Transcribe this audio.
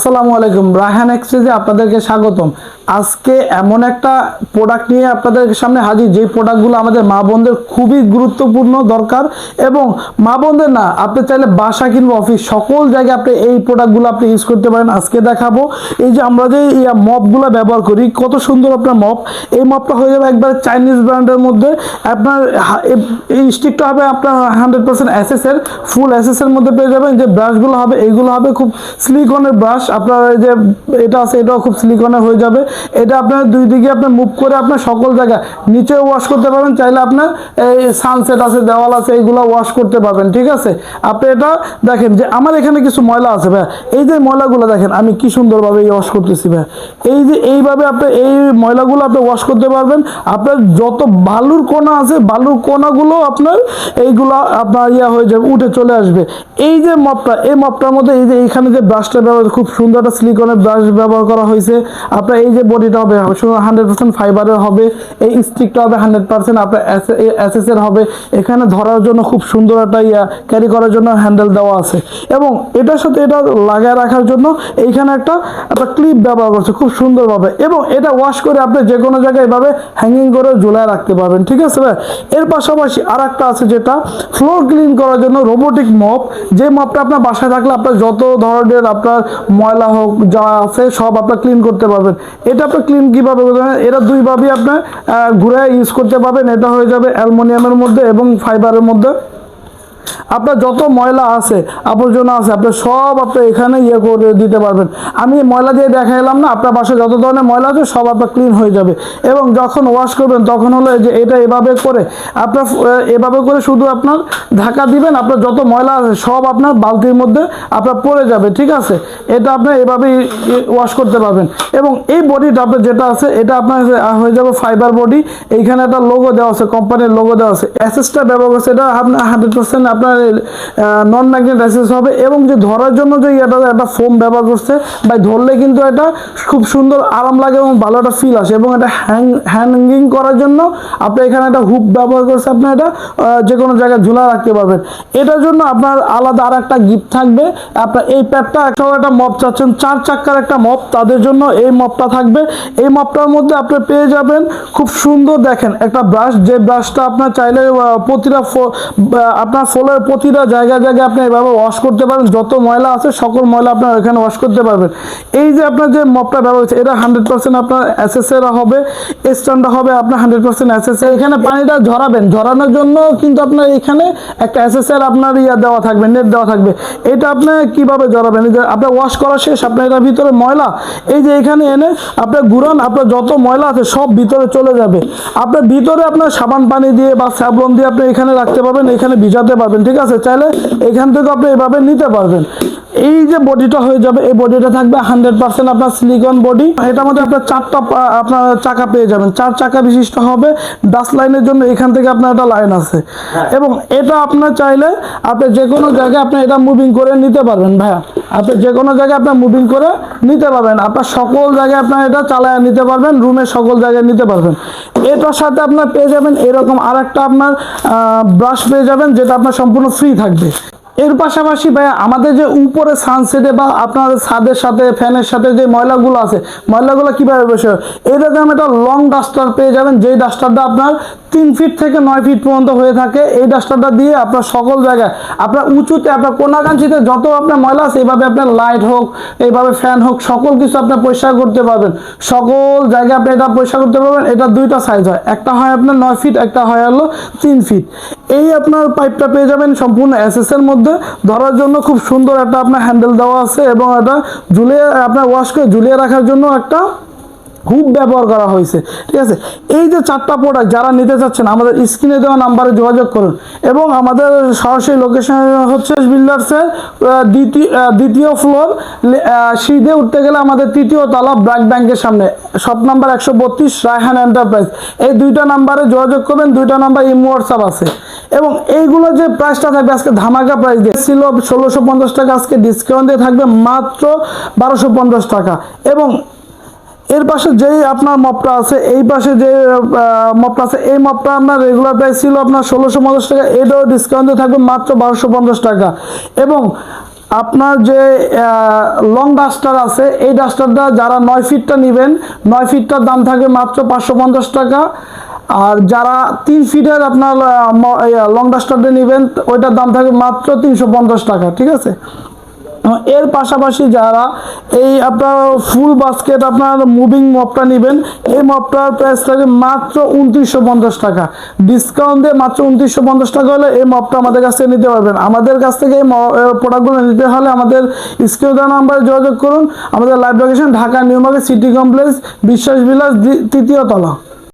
আসসালামু আলাইকুম, রায়হান এক্সচেঞ্জে আপনাদেরকে স্বাগতম। আজকে এমন একটা প্রোডাক্ট নিয়ে আপনাদের সামনে হাজির, যে প্রোডাক্টগুলো আমাদের মা বোনদের খুবই গুরুত্বপূর্ণ দরকার। এবং মা বোনদের না, আপনি চাইলে বাসা কিংবা অফিস সকল জায়গায় আপনি এই প্রোডাক্টগুলো আপনি ইউজ করতে পারেন। আজকে দেখাবো এই যে আমরা যে মপগুলো ব্যবহার করি, কত সুন্দর আপনার মপ। এই মপটা হয়ে যাবে একবার চাইনিজ ব্র্যান্ডের মধ্যে। আপনার এই স্টিকটা হবে আপনার 100% এসএসের, ফুল এসএসের মধ্যে পেয়ে যাবেন। যে ব্রাশগুলো হবে এইগুলো হবে খুব সিলিকনের ব্রাশ। আপনার এই যে এটা আছে এটাও খুব সিলিকনের হয়ে যাবে। এটা আপনার দুই দিকে আপনি মুভ করে আপনার সকল জায়গা নিচেও ওয়াশ করতে পারবেন, চাইলে আপনার এই সানসেট আছে, দেওয়াল আছে, এইগুলো ওয়াশ করতে পারবেন। ঠিক আছে, আপনি এটা দেখেন যে আমার এখানে কিছু ময়লা আছে ভাই, এই যে ময়লাগুলো দেখেন আমি কি সুন্দরভাবে ওয়াশ করতেছি ভাই। এই যে এইভাবে আপনি এই ময়লাগুলো আপনি ওয়াশ করতে পারবেন। আপনার যত বালুর কোনা আছে, বালুর কোনাগুলো আপনার এইগুলো আপনার হয়ে যাবে, উঠে চলে আসবে। এই যে মপটা, এই মপটার মধ্যে এই যে এইখানে যে ব্রাশটা ব্যবহার, খুব সুন্দর একটা সিলিকনের ব্রাশ ব্যবহার করা হয়েছে। আপনার এই যে বডিটা হবে 100% ফাইবারের হবে, এই স্টিকটা হবে 100% আপনার এসএসের হবে। এখানে ধরার জন্য খুব সুন্দর একটা ক্যারি করার জন্য হ্যান্ডেল দেওয়া আছে। এবং এটার সাথে এটা লাগায় রাখার জন্য এইখানে একটা ক্লিপ ব্যবহার করছে খুব সুন্দরভাবে। এবং এটা ওয়াশ করে আপনি যে কোনো জায়গায় এভাবে হ্যাঙ্গিং করে ঝুলায় রাখতে পারবেন। ঠিক আছে ভাই, এর পাশাপাশি আর একটা আছে যেটা ফ্লোর ক্লিন করার জন্য রোবোটিক মপ। যে মপটা আপনার বাসায় থাকলে আপনার যত ধরনের আপনার ময়লা হোক যা আছে সব আপনার ক্লিন করতে পারবেন। এটা আপনি ক্লিন কীভাবে করবেন, এটা দুইভাবেই আপনার ঘুরে ইউজ করতে পারবেন। এটা হয়ে যাবে অ্যালুমিনিয়ামের মধ্যে এবং ফাইবারের মধ্যে। আপনার যত ময়লা আছে, আবর্জনা আছে, আপনি সব আপনি এখানে করে দিতে পারবেন। আমি ময়লা দিয়ে দেখাইলাম না, আপনার বাসায় যত ধরনের ময়লা আছে সব আপনার ক্লিন হয়ে যাবে। এবং যখন ওয়াশ করবেন তখন হলো যে এটা এভাবে করে আপনার এভাবে করে শুধু আপনার ঢাকা দিবেন, আপনার যত ময়লা আছে সব আপনার বালতির মধ্যে আপনার পড়ে যাবে। ঠিক আছে, এটা আপনি এভাবেই ওয়াশ করতে পারবেন। এবং এই বডিটা আপনার যেটা আছে এটা আপনার হয়ে যাবে ফাইবার বডি। এইখানে একটা লোগো দেওয়া আছে, কোম্পানির লোগো দেওয়া আছে। অ্যাসেসটা ব্যবহার করছে, এটা আপনার 100% আপনার নন ম্যাগনেট অ্যাসেস হবে। এবং যে ধরার জন্য যে একটা ফোম ব্যবহার করছে ভাই, ধরলে কিন্তু এটা খুব সুন্দর আরাম লাগে এবং ভালো একটা ফিল আসে। এবং এটা হ্যাঙ্গিং করার জন্য আপনি এখানে একটা হুক ব্যবহার করছে, আপনি এটা যে কোনো জায়গায় ঝুলা রাখতে পারবেন। এটার জন্য আপনার আলাদা আর একটা গিফট থাকবে। আপনার এই প্যাডটা একটা মপ চাচ্ছেন, 4 চাক্কার একটা মপ, তাদের জন্য এই মপটা থাকবে। এই মপটার মধ্যে আপনি পেয়ে যাবেন খুব সুন্দর দেখেন একটা ব্রাশ, যে ব্রাশটা আপনার চাইলে প্রতিটা আপনার ফ্লোরের প্রতিটা জায়গায় জায়গায় আপনি এভাবে ওয়াশ করতে পারেন। যত ময়লা আছে সকল ময়লা আপনার এখানে ওয়াশ করতে পারবেন। এই যে আপনার যে মপটা ব্যবহার হচ্ছে এটা 100% আপনার এসএসের হবে, স্ট্যান্ডটা হবে আপনার 100% এসএস। এখানে পানিটা ঝরাবেন, ঝরানোর জন্য কিন্তু আপনার এখানে একটা এসএসের আপনার দেওয়া থাকবে, নেট দেওয়া থাকবে। এটা আপনি কিভাবে ঝরাবেন, এই যে আপনার ওয়াশ করা শেষ, আপনার এটার ভিতরে ময়লা এই যে এখানে এনে আপনার ঘুরান, আপনার যত ময়লা আছে সব ভিতরে চলে যাবে। আপনার ভিতরে আপনার সাবান পানি দিয়ে বা স্যাভলন দিয়ে আপনি এখানে রাখতে পারবেন, এখানে ভিজাতে পারবেন। ঠিক আছে, চাইলে এখান থেকে আপনি এভাবে নিতে পারবেন। এই যে বডিটা হয়ে যাবে, এই বডিটা থাকবে 100% আপনার সিলিকন বডি। এটার মধ্যে আপনার 4টা আপনার চাকা পেয়ে যাবেন, 4 চাকা বিশিষ্ট হবে। ডাস্ট লাইনের জন্য এখান থেকে আপনার একটা লাইন আছে। এবং এটা আপনার চাইলে আপনি যে কোনো জায়গায় আপনি এটা মুভিং করে নিতে পারবেন ভাইয়া। আপনি যে কোনো জায়গায় আপনার মুভিং করে নিতে পারবেন, আপনার সকল জায়গায় আপনার এটা চালায় নিতে পারবেন, রুমের সকল জায়গায় নিতে পারবেন। এটার সাথে আপনার পেয়ে যাবেন এরকম আর একটা আপনার ব্রাশ পেয়ে যাবেন, যেটা আপনার সম্পূর্ণ ফ্রি থাকবে। এর পাশাপাশি ভাই আমাদের যে উপরে সানসেটে বা আপনার ছাদের সাথে ফ্যানের সাথে যে ময়লাগুলো আছে, ময়লাগুলো কীভাবে বসে, এরকম একটা লং ডাস্টার পেয়ে যাবেন, যেই ডাস্টারটা আপনার 3 ফিট থেকে 9 ফিট পর্যন্ত হয়ে থাকে। এই ডাস্টারটা দিয়ে আপনার সকল জায়গায় আপনার উঁচুতে আপনার কোনাকাঞ্চিতে যত আপনার ময়লা আছে এইভাবে আপনার লাইট হোক, এইভাবে ফ্যান হোক, সকল কিছু আপনার পরিষ্কার করতে পারবেন। সকল জায়গায় আপনি এটা পরিষ্কার করতে পারবেন। এটা দুইটা সাইজ হয়, একটা হয় আপনার 9 ফিট, একটা হয় হলো 3 ফিট। এই আপনার পাইপটা পেয়ে যাবেন সম্পূর্ণ এসএসের মধ্যে। ধরার জন্য খুব সুন্দর একটা আপনার হ্যান্ডেল দেওয়া আছে। এবং এটা ঝুলিয়ে আপনার ওয়াশ করে ঝুলিয়ে রাখার জন্য একটা হুক ব্যবহার করা হয়েছে। ঠিক আছে, এই যে 4টা প্রোডাক্ট যারা নিতে চাচ্ছেন আমাদের স্ক্রিনে দেওয়া নাম্বারে যোগাযোগ করুন। এবং আমাদের সরাসরি লোকেশন হচ্ছে বিল্ডার্সের দ্বিতীয় ফ্লোর, সিঁড়ি উঠতে গেলে আমাদের 3য় তলা, ব্র্যাক ব্যাংকের সামনে, শপ নাম্বার 132, রায়হান এন্টারপ্রাইজ। এই 2টা নাম্বারে যোগাযোগ করবেন, 2টা নাম্বার ইমো হোয়াটসঅ্যাপ আছে। এবং এইগুলো যে প্রাইসটা থাকবে আজকে ধামাকা প্রাইস দিয়ে ছিল 1650 টাকা, আজকে ডিসকাউন্ট দিয়ে থাকবে মাত্র 1250 টাকা। এবং এর পাশে যেই আপনার মপটা আছে, এই পাশে যে মপটা আছে, এই মপটা আপনার রেগুলার প্রাইস ছিল আপনার 1650 টাকা, এটাও ডিসকাউন্টে থাকবে মাত্র 1250 টাকা। এবং আপনার যে লং ডাস্টার আছে, এই ডাস্টারটা যারা 9 ফিটটা নেবেন, 9 ফিটটার দাম থাকবে মাত্র 550 টাকা। আর যারা 3 ফিটের আপনার লং ডাস্টারটা নেবেন, ওইটার দাম থাকবে মাত্র 350 টাকা, ঠিক আছে। এর পাশাপাশি যারা এই আপনার ফুল বাস্কেট আপনার মুভিং মপটা নেবেন, এই মপটার প্রাইস থাকে মাত্র 2950 টাকা। ডিসকাউন্ট দিয়ে মাত্র 2950 টাকা হলে এই মপটা আমাদের কাছ থেকে নিতে পারবেন। আমাদের কাছ থেকে এই প্রোডাক্টগুলো নিতে হলে আমাদের স্ক্রিনে দেওয়া নাম্বারে যোগাযোগ করুন। আমাদের live location Dhaka new market city complex, বিশ্বাস বিলাস, 3য় তলা।